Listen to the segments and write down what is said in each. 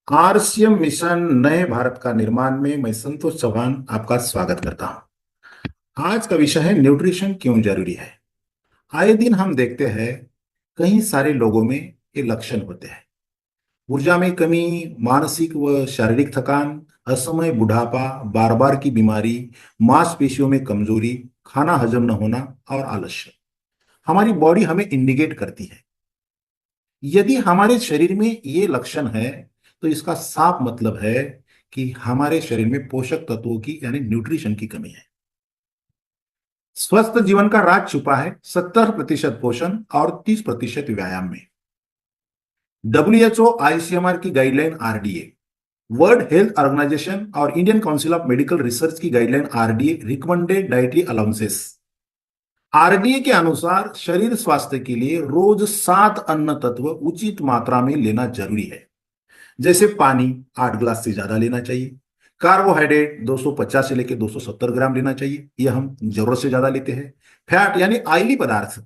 RCM mission नए भारत का निर्माण में मैं संतोष चौहान आपका स्वागत करता हूं। आज का विषय है न्यूट्रिशन क्यों जरूरी है। आए दिन हम देखते हैं कई सारे लोगों में ये लक्षण होते हैं। ऊर्जा में कमी, मानसिक व शारीरिक थकान, असमय बुढ़ापा, बार बार की बीमारी, मांसपेशियों में कमजोरी, खाना हजम न होना और आलस्य हमारी बॉडी हमें इंडिकेट करती है। यदि हमारे शरीर में ये लक्षण है तो इसका साफ मतलब है कि हमारे शरीर में पोषक तत्वों की यानी न्यूट्रिशन की कमी है। स्वस्थ जीवन का राज छुपा है 70% पोषण और 30% व्यायाम में। डब्ल्यूएचओ, आईसीएमआर की guideline, RDA, World Health Organisation और Indian Council of Medical Research की guideline, RDA, recommended dietary allowances. RDA के अनुसार शरीर स्वास्थ्य के लिए रोज 7 अन्न तत्व उचित मात्रा में लेना जरूरी है। जैसे पानी 8 ग्लास से ज्यादा लेना चाहिए, कार्बोहाइड्रेट 250 से लेकर 270 ग्राम लेना चाहिए, यह हम जरूरत से ज्यादा लेते हैं। फैट यानी ऑयली पदार्थ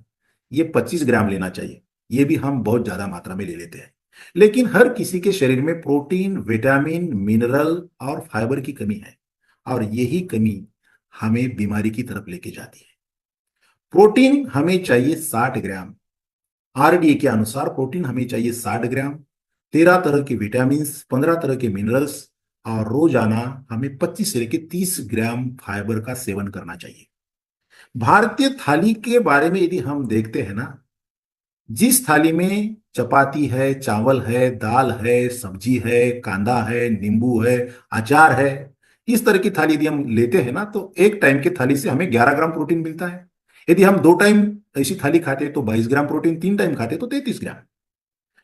ये 25 ग्राम लेना चाहिए, ये भी हम बहुत ज्यादा मात्रा में ले लेते हैं। लेकिन हर किसी के शरीर में प्रोटीन, विटामिन, मिनरल और फाइबर की कमी है और यही कमी हमें बीमारी की तरफ लेके जाती है। प्रोटीन हमें चाहिए 60 ग्राम। आरडीए के अनुसार प्रोटीन हमें चाहिए 60 ग्राम, 13 तरह के विटामिन, 15 तरह के मिनरल्स और रोजाना हमें 25 से लेकर 30 ग्राम फाइबर का सेवन करना चाहिए। भारतीय थाली के बारे में यदि हम देखते हैं ना, जिस थाली में चपाती है, चावल है, दाल है, सब्जी है, कांदा है, नींबू है, अचार है, इस तरह की थाली यदि हम लेते हैं ना तो एक टाइम की थाली से हमें 11 ग्राम प्रोटीन मिलता है। यदि हम 2 टाइम ऐसी थाली खाते हैं तो 22 ग्राम प्रोटीन, 3 टाइम खाते हैं तो 33 ग्राम।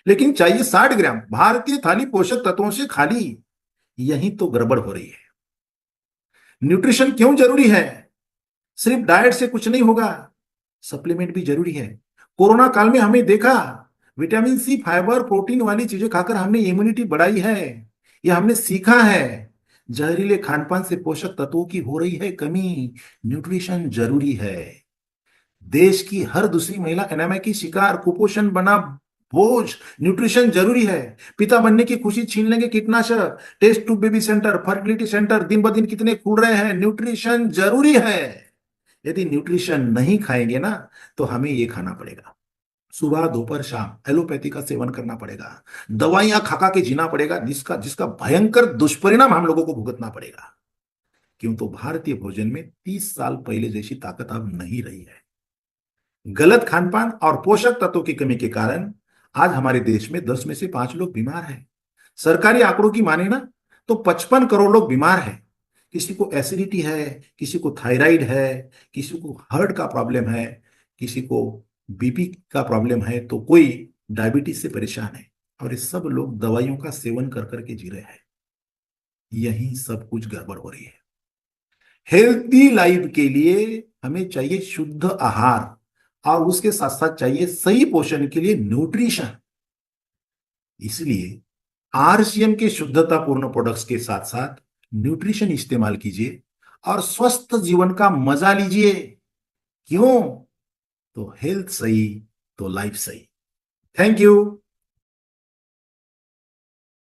लेकिन चाहिए 60 ग्राम। भारतीय थाली पोषक तत्वों से खाली, यही तो गड़बड़ हो रही है। न्यूट्रिशन क्यों जरूरी है? सिर्फ डाइट से कुछ नहीं होगा, सप्लीमेंट भी जरूरी है। कोरोना काल में हमें देखा, विटामिन सी, फाइबर, प्रोटीन वाली चीजें खाकर हमने इम्यूनिटी बढ़ाई है। यह हमने सीखा है। जहरीले खानपान से पोषक तत्वों की हो रही है कमी। न्यूट्रिशन जरूरी है। देश की हर दूसरी महिला एनीमिया की शिकार, कुपोषण बना बोझ। न्यूट्रिशन जरूरी है। पिता बनने की खुशी छीन लेंगे कीटनाशक। Test tube baby centre, fertility centre दिन ब दिन कितने खुल रहे हैं। न्यूट्रिशन जरूरी है। यदि न्यूट्रिशन नहीं खाएंगे ना तो हमें ये खाना पड़ेगा, सुबह दोपहर शाम एलोपैथी का सेवन करना पड़ेगा, दवाइयां खा के जीना पड़ेगा, जिसका जिसका भयंकर दुष्परिणाम हम लोगों को भुगतना पड़ेगा। क्यों? तो भारतीय भोजन में 30 साल पहले जैसी ताकत अब नहीं रही है। गलत खानपान और पोषक तत्वों की कमी के कारण आज हमारे देश में 10 में से 5 लोग बीमार हैं। सरकारी आंकड़ों की माने ना तो 55 करोड़ लोग बीमार हैं। किसी को एसिडिटी है, किसी को थायराइड है, किसी को हार्ट का प्रॉब्लम है, किसी को बीपी का प्रॉब्लम है, तो कोई डायबिटीज से परेशान है। और ये सब लोग दवाइयों का सेवन कर करके जी रहे हैं। यही सब कुछ गड़बड़ हो रही है। हेल्थी लाइफ के लिए हमें चाहिए शुद्ध आहार और उसके साथ साथ चाहिए सही पोषण के लिए न्यूट्रिशन। इसलिए आरसीएम के शुद्धतापूर्ण प्रोडक्ट्स के साथ साथ न्यूट्रिशन इस्तेमाल कीजिए और स्वस्थ जीवन का मजा लीजिए। क्यों? तो हेल्थ सही तो लाइफ सही। Thank you.